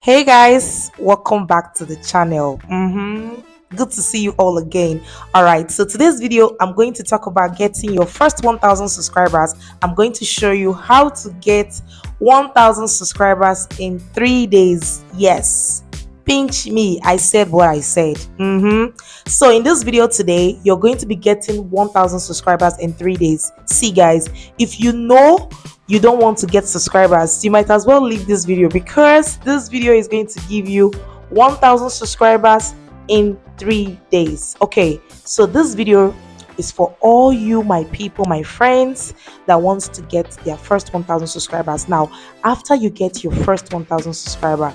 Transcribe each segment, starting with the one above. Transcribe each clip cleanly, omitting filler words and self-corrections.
Hey guys, welcome back to the channel. Good to see you all again. All right, so today's video I'm going to talk about getting your first 1000 subscribers. I'm going to show you how to get 1000 subscribers in 3 days. Yes, pinch me, I said what I said. So in this video today, you're going to be getting 1000 subscribers in 3 days. See guys, if you know you don't want to get subscribers, you might as well leave this video, because this video is going to give you 1000 subscribers in 3 days. Okay, so this video is for all you, my people, my friends that wants to get their first 1000 subscribers. Now, after you get your first 1000 subscriber,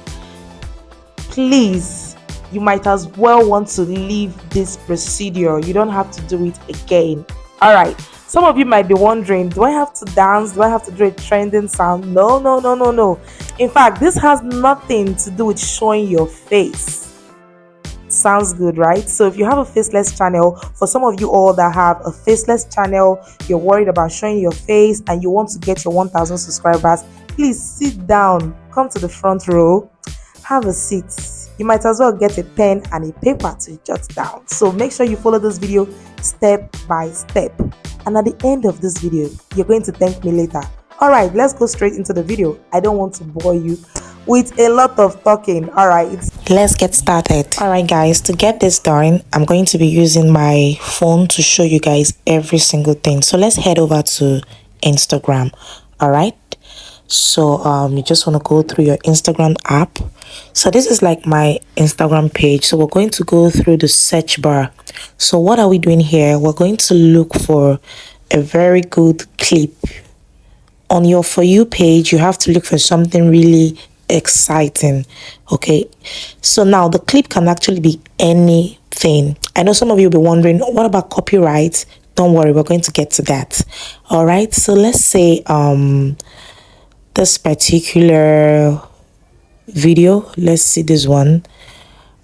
please, you might as well want to leave this procedure. You don't have to do it again. All right, some of you might be wondering, do I have to dance? Do I have to do a trending sound? No, no, no, no, no. In fact, this has nothing to do with showing your face. Sounds good, right? So if you have a faceless channel, for some of you all that have a faceless channel, you're worried about showing your face and you want to get your 1000 subscribers, please sit down, come to the front row, have a seat. You might as well get a pen and a paper to jot down. So make sure you follow this video step by step, and at the end of this video you're going to thank me later. All right, let's go straight into the video. I don't want to bore you with a lot of talking. All right, let's get started. All right guys, to get this done, I'm going to be using my phone to show you guys every single thing. So let's head over to Instagram. All right, so you just want to go through your Instagram app. So this is like my Instagram page. So we're going to go through the search bar. So what are we doing here? We're going to look for a very good clip. On your For You page, you have to look for something really exciting. Okay, so now the clip can actually be anything. I know some of you will be wondering, what about copyright? Don't worry, we're going to get to that. All right, so let's say this particular video, let's see this one.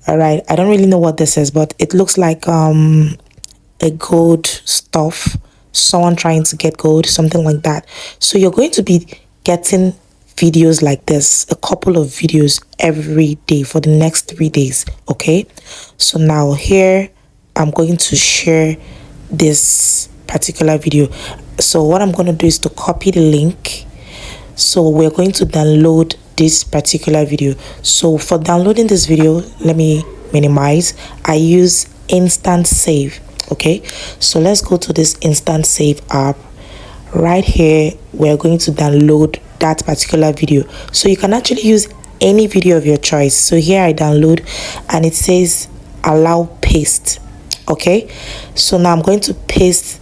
All right, I don't really know what this is, but it looks like a gold stuff, someone trying to get gold, something like that. So you're going to be getting videos like this, a couple of videos every day for the next 3 days. Okay, so now here I'm going to share this particular video. So what I'm going to do is to copy the link. So we're going to download this particular video. So for downloading this video, let me minimize. I use instant save. Okay, so let's go to this instant save app. Right here we're going to download that particular video. So you can actually use any video of your choice. So here I download and it says allow paste. Okay, so now I'm going to paste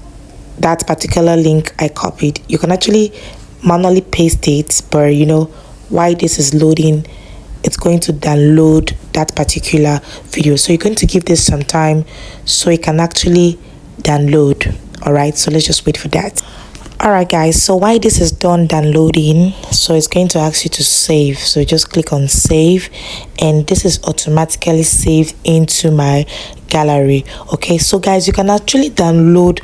that particular link I copied. You can actually manually paste it, but you know, while this is loading, it's going to download that particular video. So you're going to give this some time so it can actually download. All right, so let's just wait for that. All right guys, so while this is done downloading, so it's going to ask you to save. So just click on save and this is automatically saved into my gallery. Okay, so guys, you can actually download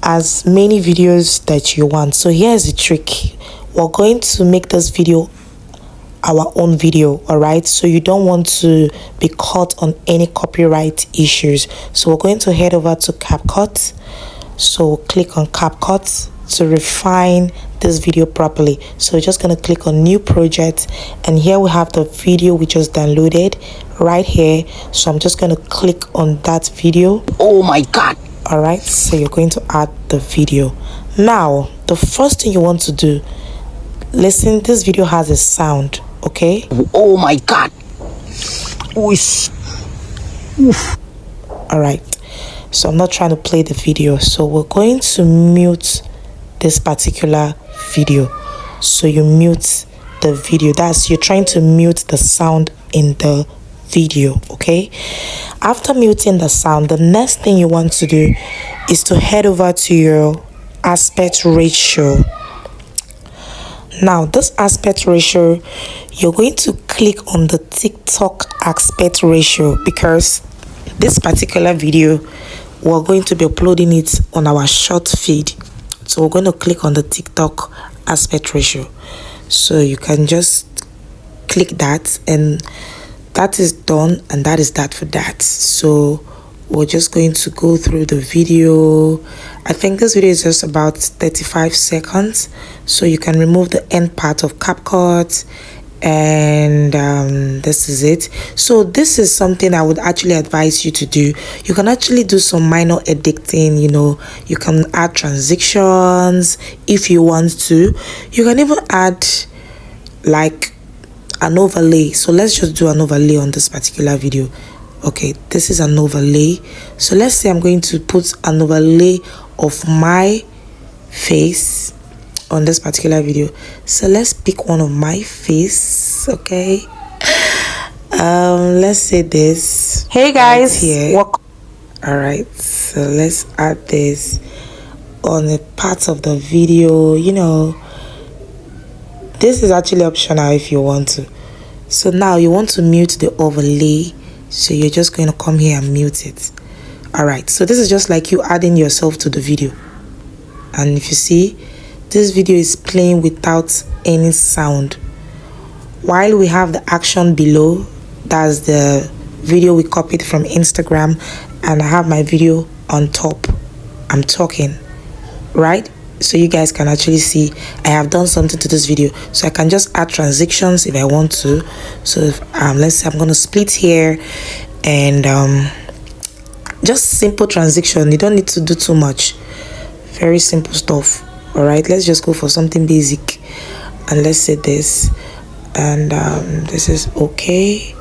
as many videos that you want. So here's the trick. We're going to make this video our own video. All right, so you don't want to be caught on any copyright issues. So we're going to head over to CapCut. So click on CapCut to refine this video properly. So we're just going to click on new project, and here we have the video we just downloaded right here. So I'm just going to click on that video. Oh my god. All right, so you're going to add the video. Now the first thing you want to do, listen, this video has a sound. Okay, oh my god. Oof. All right, so I'm not trying to play the video, so we're going to mute this particular video. So you mute the video, that's, you're trying to mute the sound in the video. Okay, after muting the sound, the next thing you want to do is to head over to your aspect ratio. Now this aspect ratio, you're going to click on the TikTok aspect ratio, because this particular video we're going to be uploading it on our short feed. So we're going to click on the TikTok aspect ratio. So you can just click that, and that is done, and that is that for that. So we're just going to go through the video. I think this video is just about 35 seconds, so you can remove the end part of CapCut, and this is it. So this is something I would actually advise you to do. You can actually do some minor editing, you know. You can add transitions if you want to. You can even add like an overlay. So let's just do an overlay on this particular video. Okay, this is an overlay. So let's say I'm going to put an overlay of my face on this particular video. So let's pick one of my face. Okay, let's say this. Hey guys, right here. All right, so let's add this on a part of the video. You know, this is actually optional if you want to. So now you want to mute the overlay, so you're just going to come here and mute it. All right, so this is just like you adding yourself to the video. And if you see, this video is playing without any sound, while we have the action below. That's the video we copied from Instagram, and I have my video on top. I'm talking, right? So you guys can actually see I have done something to this video. So I can just add transitions if I want to. So if, let's say I'm going to split here, and just simple transition. You don't need to do too much. Very simple stuff. All right, let's just go for something basic, and let's say this, and this is okay.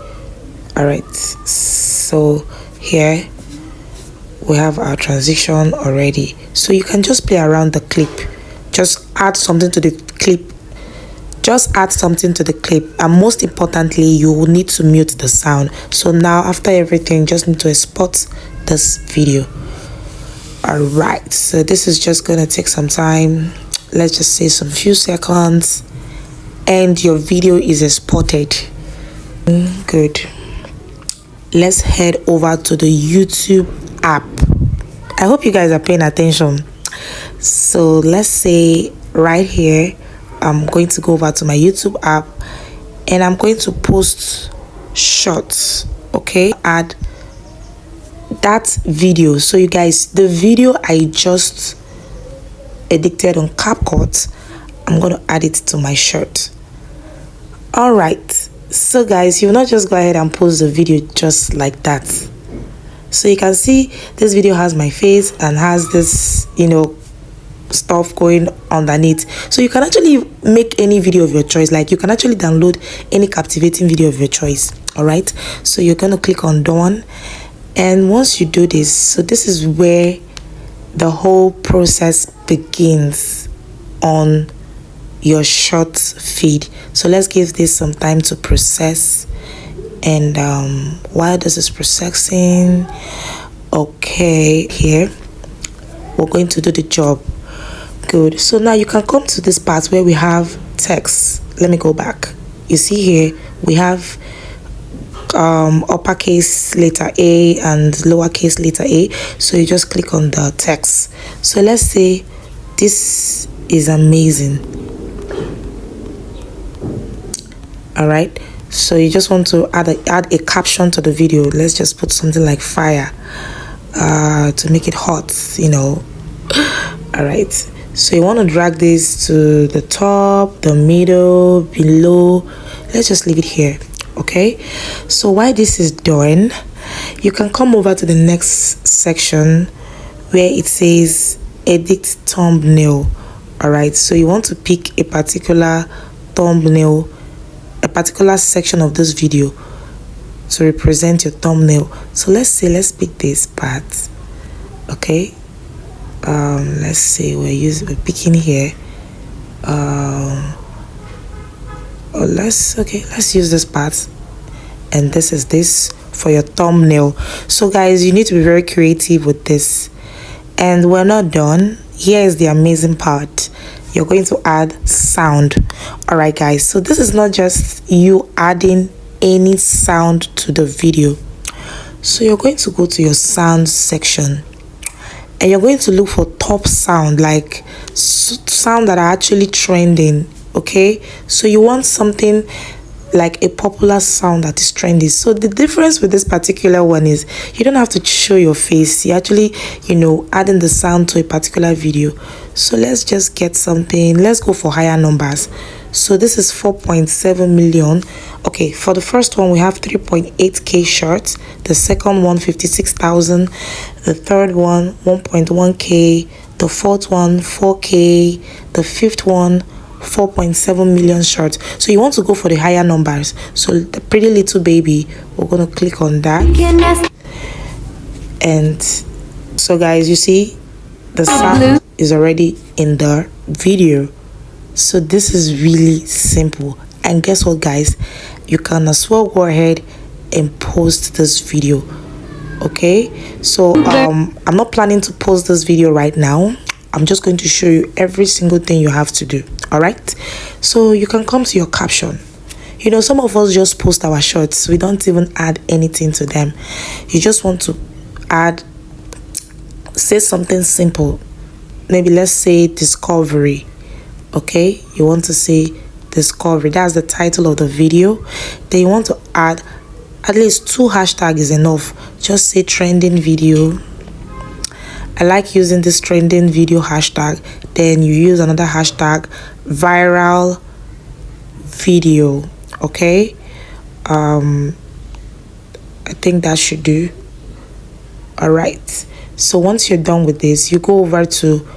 All right, so here we have our transition already. So you can just play around the clip, just add something to the clip, and most importantly, you will need to mute the sound. So now after everything, just need to export this video. All right, so this is just gonna take some time. Let's just say some few seconds, and your video is exported. Good. Let's head over to the YouTube app. I hope you guys are paying attention. So let's say right here, I'm going to go over to my YouTube app, and I'm going to post shorts. Okay, add that video. So you guys, the video I just edited on CapCut, I'm going to add it to my shirt. All right, so guys, you will not just go ahead and post the video just like that. So you can see this video has my face and has this, you know, stuff going underneath. So you can actually make any video of your choice. Like you can actually download any captivating video of your choice. All right, so you're going to click on done, and once you do this, so this is where the whole process begins on your short feed. So let's give this some time to process. And while this is processing, okay, here we're going to do the job. Good. So now you can come to this part where we have text. Let me go back. You see here we have uppercase letter A and lowercase letter A. So you just click on the text. So let's say this is amazing. All right, so you just want to add a caption to the video. Let's just put something like fire to make it hot, you know. All right, so you want to drag this to the top, the middle, below. Let's just leave it here. Okay, so while this is done, you can come over to the next section where it says edit thumbnail. All right, so you want to pick a particular thumbnail, a particular section of this video to represent your thumbnail. So let's pick this part. Okay, let's say we're picking here. Let's use this part, and this is this for your thumbnail. So guys, you need to be very creative with this, and we're not done. Here is the amazing part. You're going to add sound. All right guys, so this is not just you adding any sound to the video. So you're going to go to your sound section, and you're going to look for top sound, like sound that are actually trending. Okay, so you want something like a popular sound that is trendy. So the difference with this particular one is you don't have to show your face. You actually, adding the sound to a particular video. So let's just get something. Let's go for higher numbers. So this is 4.7 million. Okay, for the first one we have 3.8k shirts, the second one 56,000, the third one 1.1k, the fourth one 4k, the fifth one 4.7 million shirts. So you want to go for the higher numbers. So the Pretty Little Baby, we're going to click on that. And so guys, you see the sound is already in the video. So this is really simple. And guess what, guys, you can as well go ahead and post this video. Okay, so I'm not planning to post this video right now. I'm just going to show you every single thing you have to do. All right, so you can come to your caption. Some of us just post our shorts, we don't even add anything to them. You just want to say something simple. Maybe let's say discovery. Okay, you want to say discovery, that's the title of the video. Then you want to add at least 2 hashtags is enough. Just say trending video. I like using this trending video hashtag. Then you use another hashtag, viral video. Okay, I think that should do. All right, so once you're done with this, you go over to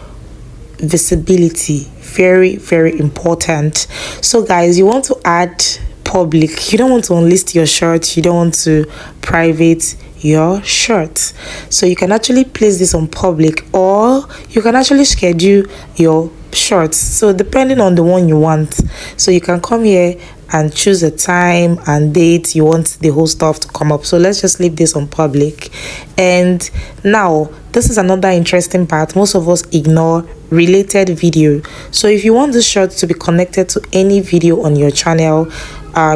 visibility. Very, very important. So guys, you want to add public. You don't want to unlist your shirt, you don't want to private your shirt. So you can actually place this on public, or you can actually schedule your shorts, so depending on the one you want. So you can come here and choose a time and date you want the whole stuff to come up. So let's just leave this on public. And now this is another interesting part. Most of us ignore related video. So if you want this short to be connected to any video on your channel,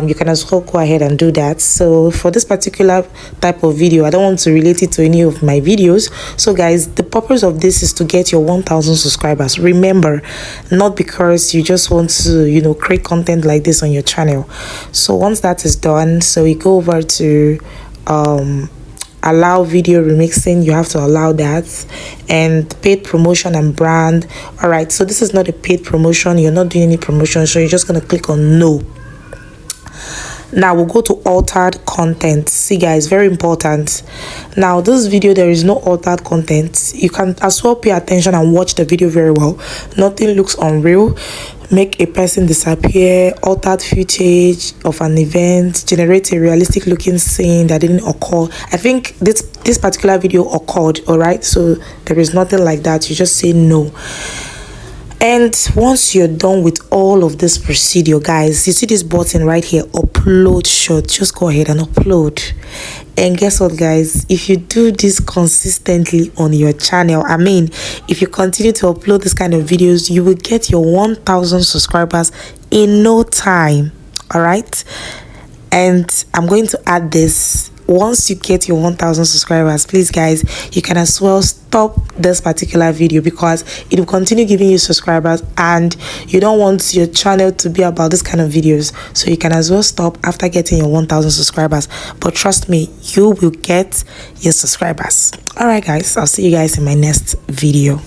you can as well go ahead and do that. So for this particular type of video, I don't want to relate it to any of my videos. So guys, the purpose of this is to get your 1,000 subscribers. Remember, not because you just want to create content like this on your channel. So once that is done, so we go over to allow video remixing. You have to allow that. And paid promotion and brand. All right, so this is not a paid promotion, you're not doing any promotion, so you're just going to click on no. Now we'll go to altered content. See guys, very important. Now this video, there is no altered content. You can as well pay attention and watch the video very well. Nothing looks unreal. Make a person disappear, altered footage of an event, generate a realistic looking scene that didn't occur. I think this particular video occurred. All right, so there is nothing like that. You just say no. And once you're done with all of this procedure, guys, you see this button right here, upload short. Just go ahead and upload. And guess what, guys, if you do this consistently on your channel, I mean, if you continue to upload this kind of videos, you will get your 1,000 subscribers in no time. All right, and I'm going to add this. Once you get your 1,000 subscribers, please guys, you can as well stop this particular video, because it will continue giving you subscribers and you don't want your channel to be about this kind of videos. So you can as well stop after getting your 1,000 subscribers. But trust me, you will get your subscribers. All right guys, I'll see you guys in my next video.